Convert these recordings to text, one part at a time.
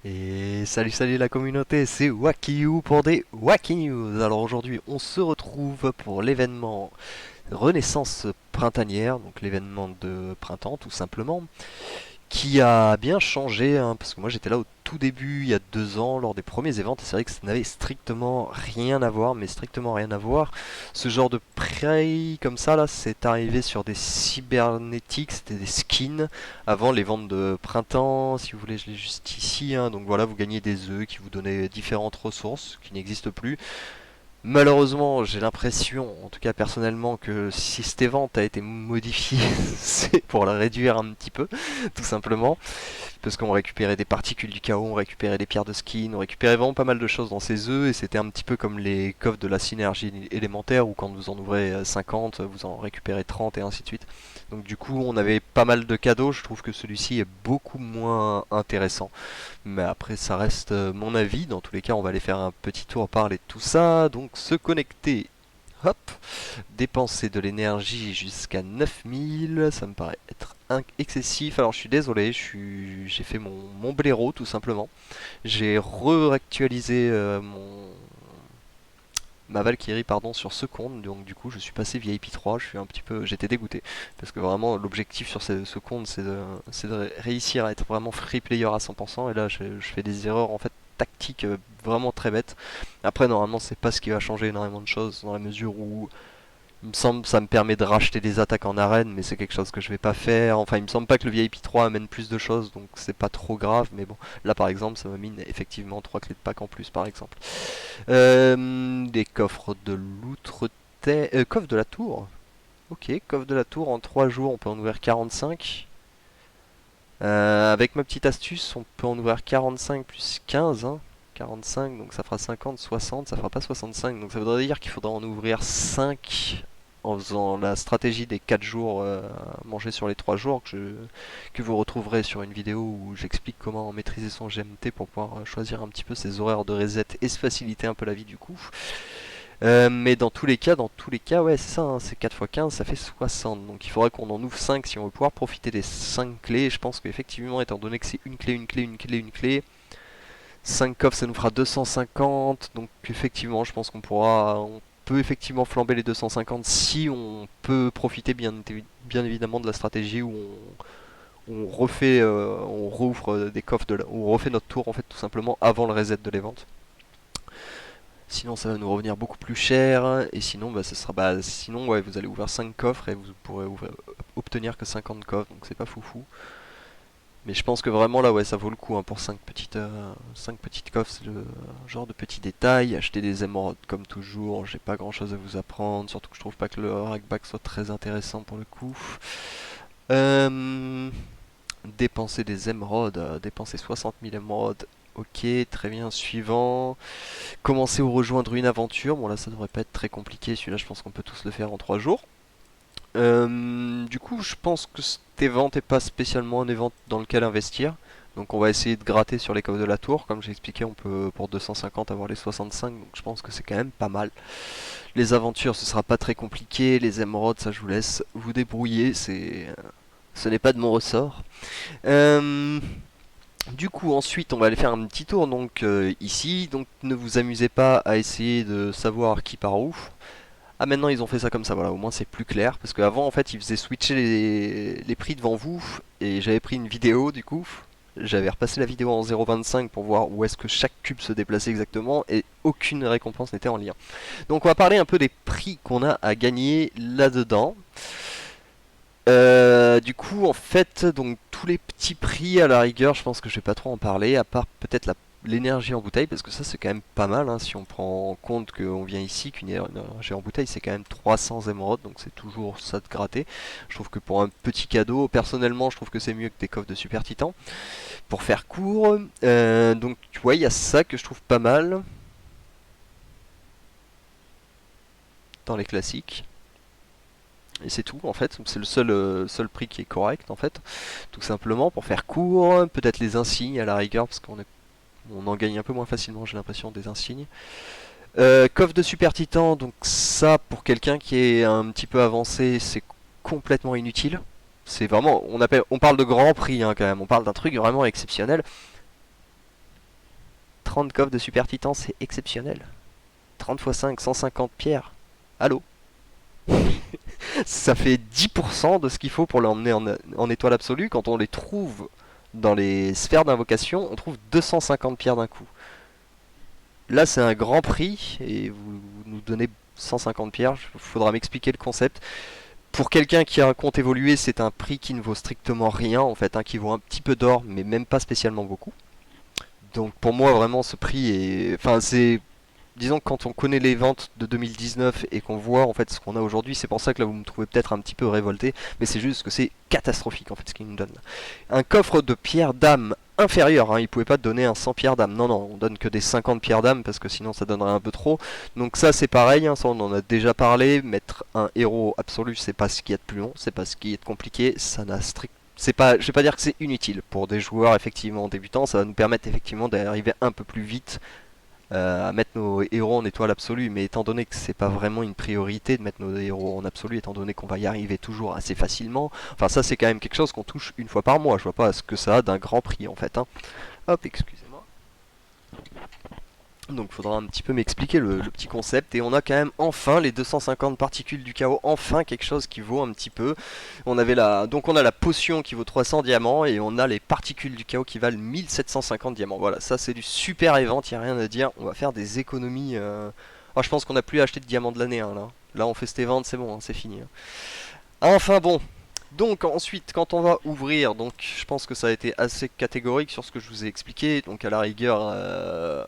Et salut la communauté, c'est Wakiu pour des Wacky News. Alors aujourd'hui on se retrouve pour l'événement Renaissance printanière, donc l'événement de printemps tout simplement, qui a bien changé, hein, parce que moi j'étais là au tout début, il y a 2 ans, lors des premiers événements, et c'est vrai que ça n'avait strictement rien à voir, mais strictement rien à voir. Ce genre de prey comme ça, là, c'est arrivé sur des cybernétiques, c'était des skins, avant les ventes de printemps, si vous voulez, je l'ai juste ici, hein. Donc voilà, vous gagnez des œufs qui vous donnaient différentes ressources, qui n'existent plus. Malheureusement, j'ai l'impression, en tout cas personnellement, que si cette vente a été modifiée, c'est pour la réduire un petit peu, tout simplement. Parce qu'on récupérait des particules du chaos, on récupérait des pierres de skin, on récupérait vraiment pas mal de choses dans ces œufs, et c'était un petit peu comme les coffres de la synergie élémentaire, où quand vous en ouvrez 50, vous en récupérez 30 et ainsi de suite. Donc du coup, on avait pas mal de cadeaux, je trouve que celui-ci est beaucoup moins intéressant. Mais après, ça reste mon avis. Dans tous les cas, on va aller faire un petit tour, parler de tout ça. Donc, se connecter, hop, dépenser de l'énergie jusqu'à 9000, ça me paraît être excessif. Alors, je suis désolé, j'ai fait mon blaireau tout simplement. J'ai réactualisé ma Valkyrie pardon sur ce compte, donc du coup je suis passé VIP 3, j'étais dégoûté parce que vraiment l'objectif sur ce compte c'est de réussir à être vraiment free player à 100%, et là je fais des erreurs en fait tactiques vraiment très bêtes. Après normalement c'est pas ce qui va changer énormément de choses dans la mesure où il me semble que ça me permet de racheter des attaques en arène, mais c'est quelque chose que je vais pas faire. Enfin, il me semble pas que le VIP 3 amène plus de choses, donc c'est pas trop grave. Mais bon, là par exemple, ça me mine effectivement 3 clés de pack en plus, par exemple. Des coffres de l'outre-terre. Coffre de la tour. Ok, coffre de la tour en 3 jours, on peut en ouvrir 45. Avec ma petite astuce, on peut en ouvrir 45 plus 15. 45, donc ça fera 50, 60, ça fera pas 65. Donc ça voudrait dire qu'il faudra en ouvrir 5 en faisant la stratégie des 4 jours mangés sur les 3 jours que vous retrouverez sur une vidéo où j'explique comment maîtriser son GMT pour pouvoir choisir un petit peu ses horaires de reset et se faciliter un peu la vie du coup. Mais dans tous les cas, ouais, c'est ça, hein, c'est 4 x 15, ça fait 60. Donc il faudrait qu'on en ouvre 5 si on veut pouvoir profiter des 5 clés. Je pense qu'effectivement, étant donné que c'est une clé, une clé, une clé, une clé, 5 coffres ça nous fera 250. Donc effectivement, je pense on peut effectivement flamber les 250 si on peut profiter bien évidemment de la stratégie où on refait, on rouvre des coffres, on refait notre tour en fait tout simplement avant le reset de les ventes. Sinon ça va nous revenir beaucoup plus cher, et sinon sinon ouais, vous allez ouvrir 5 coffres et vous pourrez obtenir que 50 coffres, donc c'est pas foufou. Mais je pense que vraiment là ouais ça vaut le coup, hein, pour 5 petites coffres, c'est le genre de petits détails. Acheter des émeraudes comme toujours, j'ai pas grand chose à vous apprendre, surtout que je trouve pas que le rackback soit très intéressant pour le coup. Euh, Dépenser des émeraudes, dépenser 60 000 émeraudes, ok, très bien, suivant. Commencer ou rejoindre une aventure. Bon là ça devrait pas être très compliqué, celui-là je pense qu'on peut tous le faire en 3 jours. Du coup je pense que cet event n'est pas spécialement un event dans lequel investir. Donc on va essayer de gratter sur les coffres de la tour. Comme j'ai expliqué, on peut pour 250 avoir les 65, donc je pense que c'est quand même pas mal. Les aventures ce sera pas très compliqué. Les émeraudes ça je vous laisse vous débrouiller, ce n'est pas de mon ressort. Euh, Du coup, ensuite, on va aller faire un petit tour donc ici. Donc, ne vous amusez pas à essayer de savoir qui part où. Ah, maintenant ils ont fait ça comme ça. Voilà, au moins c'est plus clair. Parce qu'avant, en fait, ils faisaient switcher les prix devant vous. Et j'avais pris une vidéo du coup. J'avais repassé la vidéo en 0,25 pour voir où est-ce que chaque cube se déplaçait exactement. Et aucune récompense n'était en lien. Donc, on va parler un peu des prix qu'on a à gagner là-dedans. Du coup, en fait, donc tous les petits prix à la rigueur, je pense que je vais pas trop en parler, à part peut-être l'énergie en bouteille, parce que ça c'est quand même pas mal, hein, si on prend en compte qu'on vient ici, qu'une énergie en bouteille c'est quand même 300 émeraudes, donc c'est toujours ça de gratter. Je trouve que pour un petit cadeau, personnellement, je trouve que c'est mieux que des coffres de Super Titan. Pour faire court, donc tu vois, il y a ça que je trouve pas mal dans les classiques. Et c'est tout en fait, c'est le seul prix qui est correct en fait, tout simplement pour faire court. Peut-être les insignes à la rigueur, parce on en gagne un peu moins facilement, j'ai l'impression, des insignes. Coffre de Super Titan, donc ça pour quelqu'un qui est un petit peu avancé, c'est complètement inutile. C'est vraiment, on parle de grand prix, hein, quand même, on parle d'un truc vraiment exceptionnel. 30 coffres de super titan, c'est exceptionnel. 30 x 5, 150 pierres. Allô. Ça fait 10% de ce qu'il faut pour l'emmener en étoile absolue. Quand on les trouve dans les sphères d'invocation, on trouve 250 pierres d'un coup. Là, c'est un grand prix et vous nous donnez 150 pierres. Il faudra m'expliquer le concept. Pour quelqu'un qui a un compte évolué, c'est un prix qui ne vaut strictement rien en fait, hein, qui vaut un petit peu d'or, mais même pas spécialement beaucoup. Donc pour moi, vraiment, ce prix est. Enfin, c'est. Disons que quand on connaît les ventes de 2019 et qu'on voit en fait ce qu'on a aujourd'hui, c'est pour ça que là vous me trouvez peut-être un petit peu révolté, mais c'est juste que c'est catastrophique en fait ce qu'il nous donne. Un coffre de pierres d'âme inférieur, hein, il pouvait pas te donner un 100 pierres d'âme, non non, on donne que des 50 pierres d'âme parce que sinon ça donnerait un peu trop. Donc ça c'est pareil, hein, ça on en a déjà parlé, mettre un héros absolu c'est pas ce qu'il y a de plus long, c'est pas ce qui est de compliqué, ça n'a strict c'est pas, je vais pas dire que c'est inutile pour des joueurs effectivement débutants, ça va nous permettre effectivement d'arriver un peu plus vite à mettre nos héros en étoile absolue, mais étant donné que c'est pas vraiment une priorité de mettre nos héros en absolu, étant donné qu'on va y arriver toujours assez facilement, enfin ça c'est quand même quelque chose qu'on touche une fois par mois, je vois pas ce que ça a d'un grand prix en fait. Hein. Hop, excusez-moi. Donc il faudra un petit peu m'expliquer le petit concept et on a quand même enfin les 250 particules du chaos, enfin quelque chose qui vaut un petit peu. Donc on a la potion qui vaut 300 diamants et on a les particules du chaos qui valent 1750 diamants. Voilà, ça c'est du super event, il n'y a rien à dire. On va faire des économies. Oh, je pense qu'on n'a plus à acheter de diamants de l'année hein, là. Là on fait cet event, c'est bon, hein, c'est fini. Hein. Enfin bon. Donc ensuite quand on va ouvrir, donc je pense que ça a été assez catégorique sur ce que je vous ai expliqué. Donc à la rigueur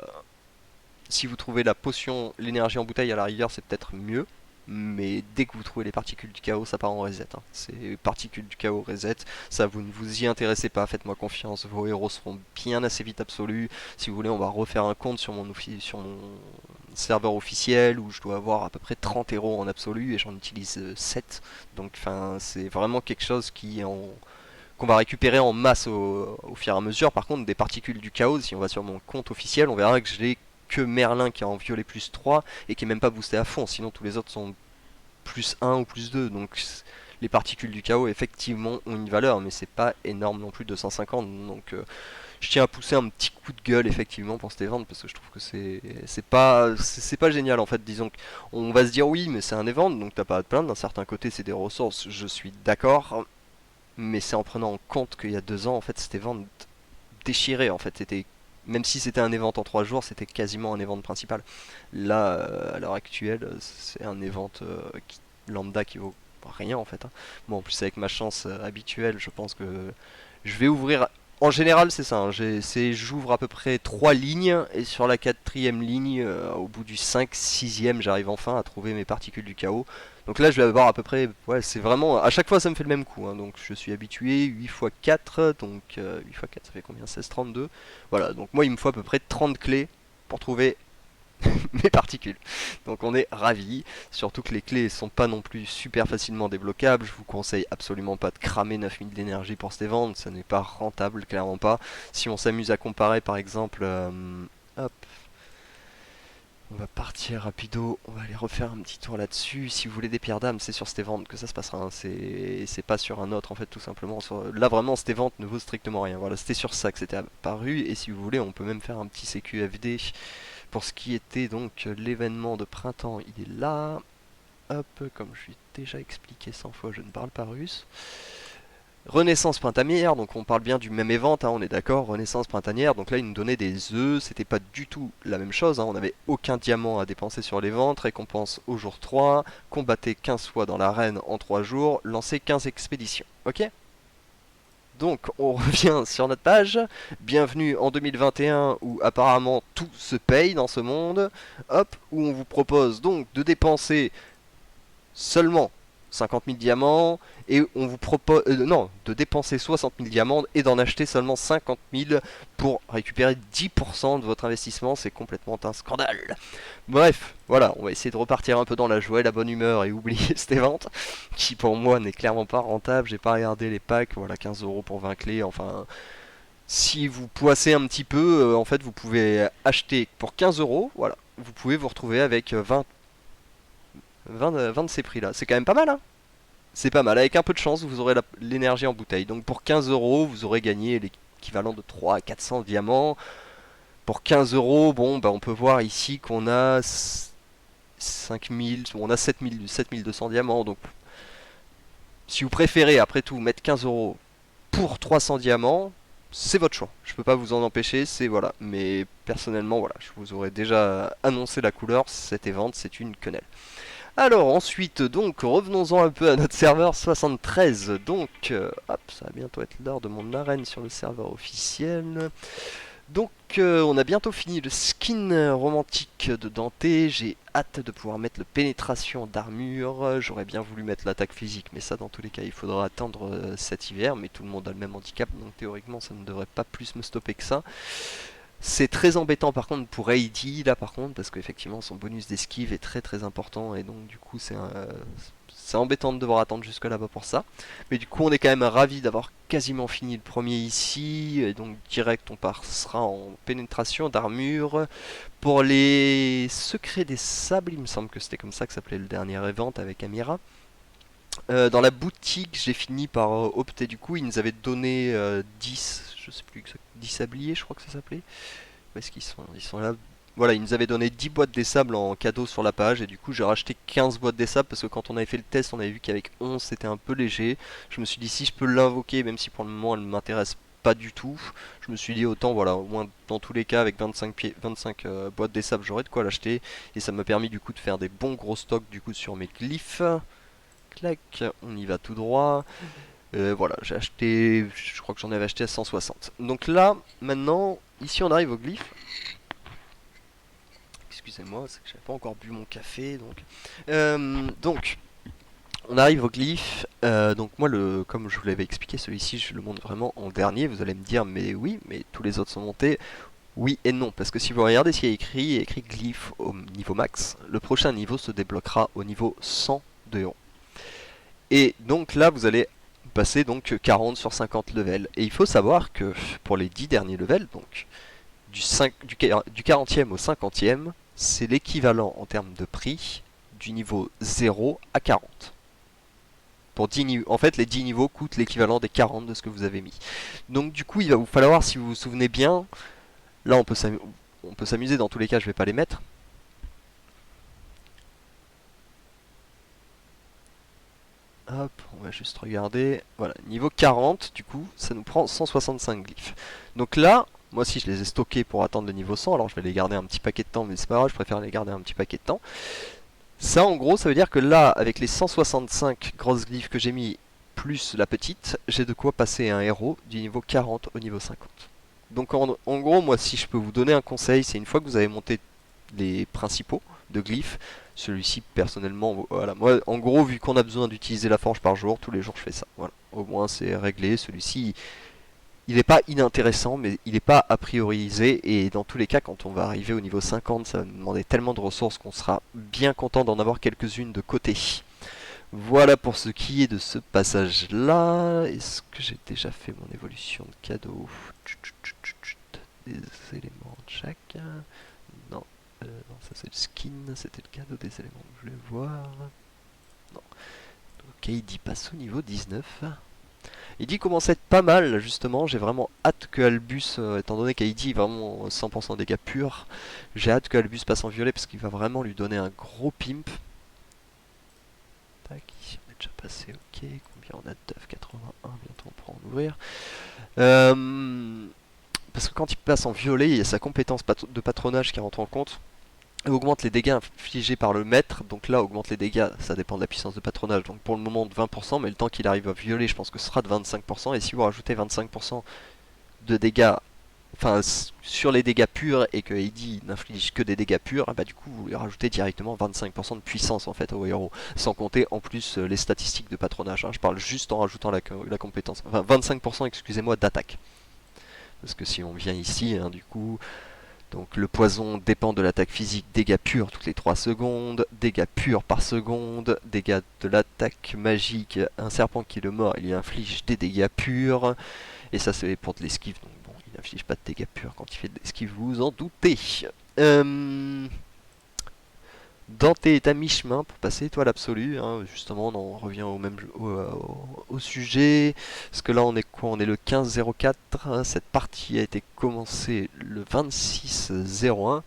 si vous trouvez la potion, l'énergie en bouteille à la rigueur, c'est peut-être mieux. Mais dès que vous trouvez les particules du chaos, ça part en reset. Hein. C'est particules du chaos reset. Ça, vous ne vous y intéressez pas. Faites-moi confiance. Vos héros seront bien assez vite absolus. Si vous voulez, on va refaire un compte sur sur mon serveur officiel où je dois avoir à peu près 30 héros en absolu et j'en utilise 7. Donc, enfin, c'est vraiment quelque chose qu'on va récupérer en masse au fur et à mesure. Par contre, des particules du chaos, si on va sur mon compte officiel, on verra que je l'ai que Merlin qui est en violet plus 3 et qui est même pas boosté à fond, sinon tous les autres sont plus 1 ou plus 2. Donc les particules du chaos effectivement ont une valeur, mais c'est pas énorme non plus de 150. Donc je tiens à pousser un petit coup de gueule effectivement pour cette event parce que je trouve que c'est pas génial en fait. Disons qu'on va se dire oui mais c'est un event donc t'as pas à te plaindre. D'un certain côté c'est des ressources, je suis d'accord, mais c'est en prenant en compte qu'il y a 2 ans en fait cet event déchiré en fait. C'était même si c'était un event en 3 jours, c'était quasiment un event principal. Là, à l'heure actuelle, c'est un event lambda qui vaut rien en fait. Hein. Bon, en plus avec ma chance habituelle, je pense que je vais ouvrir. En général, c'est ça. Hein, j'ouvre à peu près 3 lignes et sur la quatrième ligne, au bout du 5-6ème, j'arrive enfin à trouver mes particules du chaos. Donc là, je vais avoir à peu près. Ouais, c'est vraiment. À chaque fois, ça me fait le même coup. Hein, donc je suis habitué. 8 x 4. Donc 8 x 4, ça fait combien 16, 32. Voilà, donc moi, il me faut à peu près 30 clés pour trouver mes particules. Donc on est ravis, surtout que les clés sont pas non plus super facilement débloquables. Je vous conseille absolument pas de cramer 9000 d'énergie pour ces ventes, ça n'est pas rentable, clairement pas. Si on s'amuse à comparer par exemple, hop, on va partir rapido, on va aller refaire un petit tour là-dessus. Si vous voulez des pierres d'âme, c'est sur cette vente que ça se passera. Hein. C'est pas sur un autre en fait, tout simplement. Là vraiment, cette vente ne vaut strictement rien. Voilà, c'était sur ça que c'était apparu. Et si vous voulez, on peut même faire un petit CQFD pour ce qui était donc l'événement de printemps. Il est là. Hop, comme je l'ai déjà expliqué 100 fois, je ne parle pas russe. Renaissance printanière, donc on parle bien du même event, hein, on est d'accord, Renaissance printanière, donc là il nous donnait des œufs, c'était pas du tout la même chose, hein, on n'avait aucun diamant à dépenser sur les ventes, récompense au jour 3, combattez 15 fois dans l'arène en 3 jours, lancez 15 expéditions, ok? Donc on revient sur notre page, bienvenue en 2021 où apparemment tout se paye dans ce monde, hop, où on vous propose donc de dépenser seulement 50 000 diamants et on vous propose non de dépenser 60 000 diamants et d'en acheter seulement 50 000 pour récupérer 10% de votre investissement. C'est complètement un scandale. Bref, voilà, on va essayer de repartir un peu dans la joie, la bonne humeur et oublier cette vente qui pour moi n'est clairement pas rentable. J'ai pas regardé les packs, voilà 15 € pour 20 clés, enfin si vous poissez un petit peu, en fait vous pouvez acheter pour 15 €, voilà, vous pouvez vous retrouver avec 20 de ces prix là. C'est quand même pas mal, hein. C'est pas mal. Avec un peu de chance, vous aurez l'énergie en bouteille. Donc pour 15 € vous aurez gagné l'équivalent de 3 à 400 diamants. Pour 15 euros, bon, bah, on peut voir ici qu'on a 5000, on a 7200 diamants. Donc, si vous préférez, après tout, mettre 15 euros pour 300 diamants, c'est votre choix. Je peux pas vous en empêcher, c'est voilà. Mais personnellement, voilà, je vous aurais déjà annoncé la couleur. Cet event, c'est une quenelle. Alors ensuite, donc, revenons-en un peu à notre serveur 73. Donc, hop, ça va bientôt être l'heure de mon arène sur le serveur officiel. Donc, on a bientôt fini le skin romantique de Dante. J'ai hâte de pouvoir mettre le pénétration d'armure. J'aurais bien voulu mettre l'attaque physique, mais ça, dans tous les cas, il faudra attendre cet hiver. Mais tout le monde a le même handicap, donc théoriquement, ça ne devrait pas plus me stopper que ça. C'est très embêtant par contre pour AD là par contre parce qu'effectivement son bonus d'esquive est très très important et donc du coup c'est embêtant de devoir attendre jusque là-bas pour ça. Mais du coup on est quand même ravi d'avoir quasiment fini le premier ici et donc direct on passera en pénétration d'armure. Pour les secrets des sables, il me semble que c'était comme ça que s'appelait le dernier event avec Amira. Dans la boutique, j'ai fini par opter du coup, ils nous avaient donné 10, je sais plus, 10 sabliers, je crois que ça s'appelait. Où est-ce qu'ils sont? Ils sont là. Voilà, ils nous avaient donné 10 boîtes des sables en cadeau sur la page et du coup j'ai racheté 15 boîtes des sables parce que quand on avait fait le test, on avait vu qu'avec 11 c'était un peu léger. Je me suis dit si je peux l'invoquer, même si pour le moment elle ne m'intéresse pas du tout, je me suis dit autant voilà, au moins dans tous les cas avec 25 boîtes des sables j'aurais de quoi l'acheter et ça m'a permis du coup de faire des bons gros stocks du coup sur mes glyphes. Clac, on y va tout droit. Voilà, j'ai acheté, je crois que j'en avais acheté à 160. Donc là, maintenant, ici on arrive au glyphe. Excusez-moi, c'est que j'avais pas encore bu mon café, donc on arrive au glyphe. Donc moi, comme je vous l'avais expliqué, celui-ci, je le monte vraiment en dernier. Vous allez me dire, mais oui, mais tous les autres sont montés. Oui et non, parce que si vous regardez ce qu'il y a écrit, il y a écrit glyphe au niveau max. Le prochain niveau se débloquera au niveau 100 de héros. Et donc là, vous allez passer donc 40 sur 50 levels. Et il faut savoir que pour les 10 derniers levels, donc du 40e au 50e, c'est l'équivalent en termes de prix du niveau 0 à 40. Pour 10 en fait, les 10 niveaux coûtent l'équivalent des 40 de ce que vous avez mis. Donc du coup, il va vous falloir, si vous vous souvenez bien, là on peut s'amuser, dans tous les cas, je vais pas les mettre. Hop, on va juste regarder. Voilà, niveau 40, du coup, ça nous prend 165 glyphes. Donc là, moi aussi je les ai stockés pour attendre le niveau 100, alors je vais les garder un petit paquet de temps, mais c'est pas grave, je préfère les garder un petit paquet de temps. Ça, en gros, ça veut dire que là, avec les 165 grosses glyphes que j'ai mis, plus la petite, j'ai de quoi passer un héros du niveau 40 au niveau 50. Donc en gros, moi, si je peux vous donner un conseil, c'est une fois que vous avez monté les principaux de glyphes, celui-ci personnellement, voilà, moi en gros vu qu'on a besoin d'utiliser la forge par jour, tous les jours je fais ça, voilà, au moins c'est réglé, celui-ci il n'est pas inintéressant mais il n'est pas a priorisé et dans tous les cas quand on va arriver au niveau 50 ça va nous demander tellement de ressources qu'on sera bien content d'en avoir quelques-unes de côté. Voilà pour ce qui est de ce passage là. Est-ce que j'ai déjà fait mon évolution de cadeau? Des éléments de chacun. Non, non, ça c'est le skin, c'était le cadeau des éléments que je voulais voir. Non. Ok, il dit passe au niveau 19. Il dit commence à être pas mal, justement. J'ai vraiment hâte que Albus, étant donné qu'Heidi est vraiment 100% dégâts purs, j'ai hâte que Albus passe en violet parce qu'il va vraiment lui donner un gros pimp. Tac, ici on est déjà passé, ok. Combien on a de 81, bientôt on pourra en ouvrir. Parce que quand il passe en violet, il y a sa compétence de patronage qui rentre en compte. Augmente les dégâts infligés par le maître, donc là augmente les dégâts, ça dépend de la puissance de patronage, donc pour le moment de 20%, mais le temps qu'il arrive à violer, je pense que ce sera de 25%, et si vous rajoutez 25% de dégâts, enfin sur les dégâts purs, et que Heidi n'inflige que des dégâts purs, bah du coup vous lui rajoutez directement 25% de puissance en fait au héros, sans compter en plus les statistiques de patronage, hein. Je parle juste en rajoutant la compétence, enfin 25% excusez-moi d'attaque, parce que si on vient ici, hein, du coup... Donc le poison dépend de l'attaque physique, dégâts purs toutes les 3 secondes, dégâts purs par seconde, dégâts de l'attaque magique, un serpent qui le mord, il lui inflige des dégâts purs, et ça c'est pour de l'esquive, donc bon, il n'inflige pas de dégâts purs quand il fait de l'esquive, vous vous en doutez. Dante est à mi-chemin pour passer étoile absolue, hein. Justement, on en revient au même au sujet. Parce que là, on est quoi? On est le 15-04. Cette partie a été commencée le 26-01.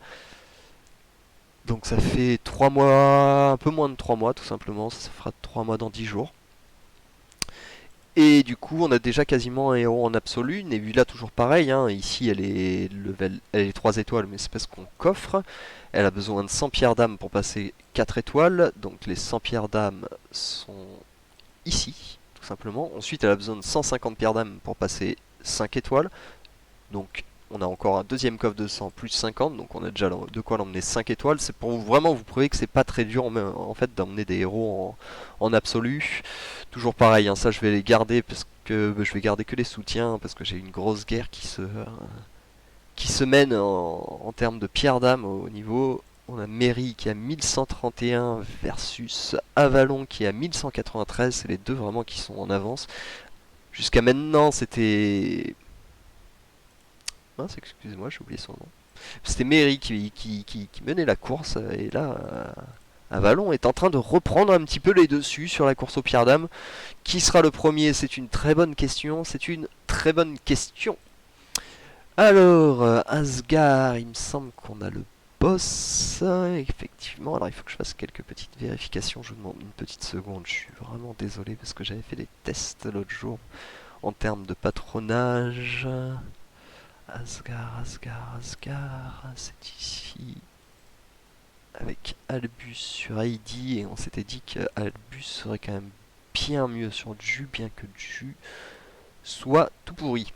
Donc ça fait 3 mois, un peu moins de 3 mois tout simplement. Ça fera 3 mois dans 10 jours. Et du coup, on a déjà quasiment un héros en absolu. Nebula, toujours pareil, hein. Ici, elle est level, elle est 3 étoiles, mais c'est parce qu'on coffre. Elle a besoin de 100 pierres d'âme pour passer 4 étoiles. Donc les 100 pierres d'âme sont ici, tout simplement. Ensuite, elle a besoin de 150 pierres d'âme pour passer 5 étoiles. Donc on a encore un deuxième coffre de 100 plus 50, donc on a déjà de quoi l'emmener 5 étoiles. C'est pour vraiment vous prouver que c'est pas très dur en fait d'emmener des héros en absolu. Toujours pareil, hein, ça je vais les garder parce que je vais garder que les soutiens parce que j'ai une grosse guerre qui se mène en termes de pierre d'âme au niveau. On a Mary qui a 1131 versus Avalon qui a 1193. C'est les deux vraiment qui sont en avance. Jusqu'à maintenant, c'était mince, excusez-moi, j'ai oublié son nom. C'était Mary qui menait la course, et là, Avalon est en train de reprendre un petit peu les dessus sur la course aux pierres d'âme. Qui sera le premier? C'est une très bonne question, c'est une très bonne question. Alors, Asgard, il me semble qu'on a le boss, effectivement. Alors il faut que je fasse quelques petites vérifications, je vous demande une petite seconde, je suis vraiment désolé parce que j'avais fait des tests l'autre jour en termes de patronage. Asgard, c'est ici. Avec Albus sur Heidi, et on s'était dit que Albus serait quand même bien mieux sur Ju, bien que Ju soit tout pourri.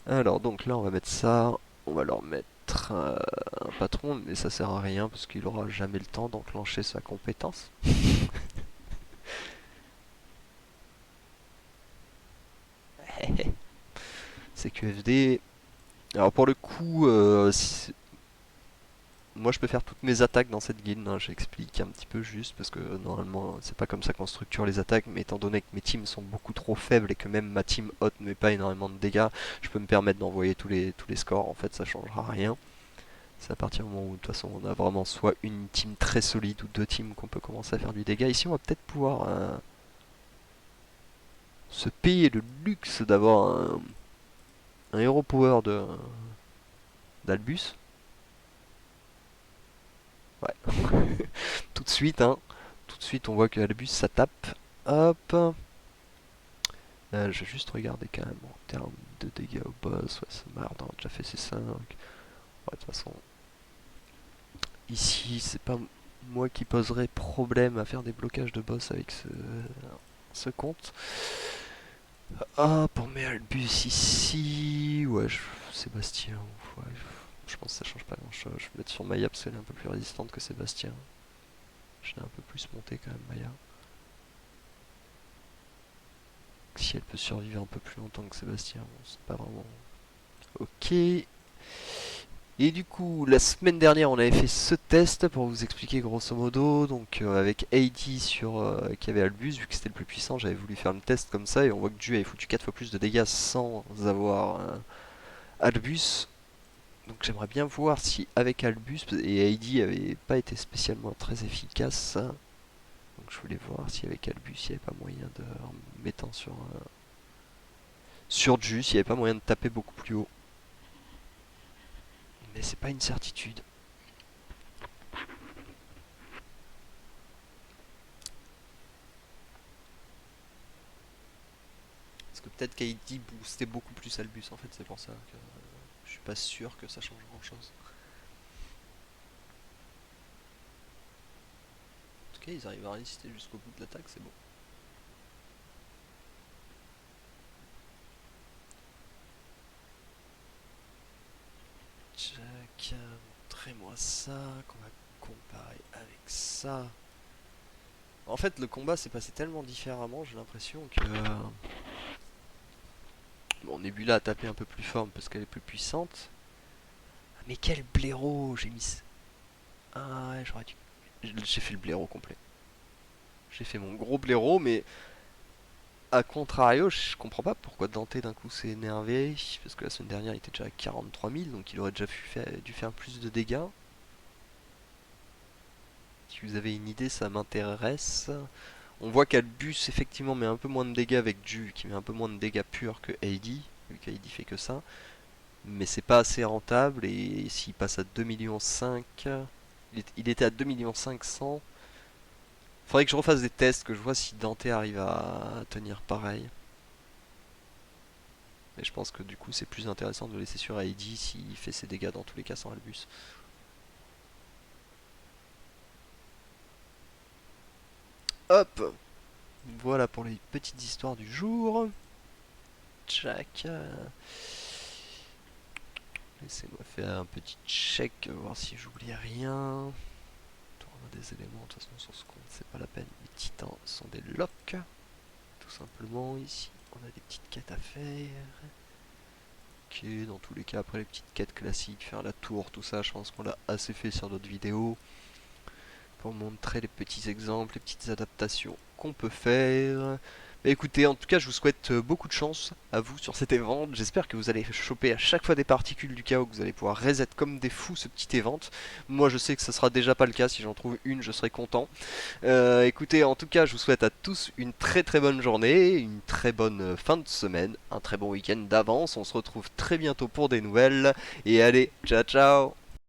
Alors, donc là, on va mettre ça. On va leur mettre un patron, mais ça sert à rien parce qu'il aura jamais le temps d'enclencher sa compétence. C'est QFD. Alors, pour le coup, moi je peux faire toutes mes attaques dans cette guilde, hein. J'explique un petit peu juste parce que normalement c'est pas comme ça qu'on structure les attaques, mais étant donné que mes teams sont beaucoup trop faibles et que même ma team haute ne met pas énormément de dégâts, je peux me permettre d'envoyer tous les scores. En fait, ça changera rien. C'est à partir du moment où de toute façon on a vraiment soit une team très solide ou deux teams qu'on peut commencer à faire du dégât. Ici on va peut-être pouvoir se payer le luxe d'avoir un hero power d'Albus. Ouais. Tout de suite, hein. Tout de suite, on voit que Albus ça tape. Hop. Je vais juste regarder quand même en termes de dégâts au boss. Ouais, c'est marrant, on a déjà fait ses 5. Ouais, de toute façon, ici, c'est pas moi qui poserai problème à faire des blocages de boss avec ce compte. Hop, on met Albus ici. Ouais, Sébastien. Ouais, je pense que ça change pas grand chose. Je vais mettre sur Maya parce qu'elle est un peu plus résistante que Sébastien. Je l'ai un peu plus monté quand même, Maya. Si elle peut survivre un peu plus longtemps que Sébastien, bon, c'est pas vraiment. Ok. Et du coup, la semaine dernière, on avait fait ce test pour vous expliquer grosso modo. Donc, avec AD qui avait Albus, vu que c'était le plus puissant, j'avais voulu faire le test comme ça. Et on voit que Ju avait foutu 4 fois plus de dégâts sans avoir Albus. Donc, j'aimerais bien voir si avec Albus, et AD avait pas été spécialement très efficace. Donc, je voulais voir si avec Albus, il n'y avait pas moyen de, en mettant sur Ju, s'il n'y avait pas moyen de taper beaucoup plus haut. Mais c'est pas une certitude. Parce que peut-être qu'AD boostait beaucoup plus Albus en fait, c'est pour ça que je suis pas sûr que ça change grand chose. En tout cas, ils arrivent à résister jusqu'au bout de l'attaque, c'est beau. Jack, montrez-moi ça, qu'on va comparer avec ça. En fait, le combat s'est passé tellement différemment, j'ai l'impression que. Bon, Nebula a tapé un peu plus fort parce qu'elle est plus puissante. Ah, mais quel blaireau! J'ai mis. Ah ouais, j'aurais dû. J'ai fait le blaireau complet. J'ai fait mon gros blaireau, mais a contrario, je comprends pas pourquoi Dante d'un coup s'est énervé. Parce que la semaine dernière il était déjà à 43 000, donc il aurait déjà dû faire plus de dégâts. Si vous avez une idée, ça m'intéresse. On voit qu'Albus effectivement met un peu moins de dégâts avec Ju, qui met un peu moins de dégâts purs que Heidi, vu qu'Heidi fait que ça. Mais c'est pas assez rentable, et s'il passe à 2,5 millions, il était à 2,5 millions. Faudrait que je refasse des tests, que je vois si Dante arrive à tenir pareil. Mais je pense que du coup c'est plus intéressant de le laisser sur Heidi s'il fait ses dégâts dans tous les cas sans Albus. Hop! Voilà pour les petites histoires du jour. Tchac. Laissez-moi faire un petit check, voir si j'oublie rien. Tournoi des éléments, de toute façon sur ce compte c'est pas la peine. Les titans sont des locks. Tout simplement ici on a des petites quêtes à faire. Ok, dans tous les cas après les petites quêtes classiques, faire la tour, tout ça je pense qu'on l'a assez fait sur d'autres vidéos. Pour montrer les petits exemples, les petites adaptations qu'on peut faire. Mais écoutez, en tout cas, je vous souhaite beaucoup de chance à vous sur cet event. J'espère que vous allez choper à chaque fois des particules du chaos, que vous allez pouvoir reset comme des fous ce petit event. Moi, je sais que ça sera déjà pas le cas. Si j'en trouve une, je serai content. Écoutez, en tout cas, je vous souhaite à tous une très très bonne journée, une très bonne fin de semaine, un très bon week-end d'avance. On se retrouve très bientôt pour des nouvelles. Et allez, ciao ciao!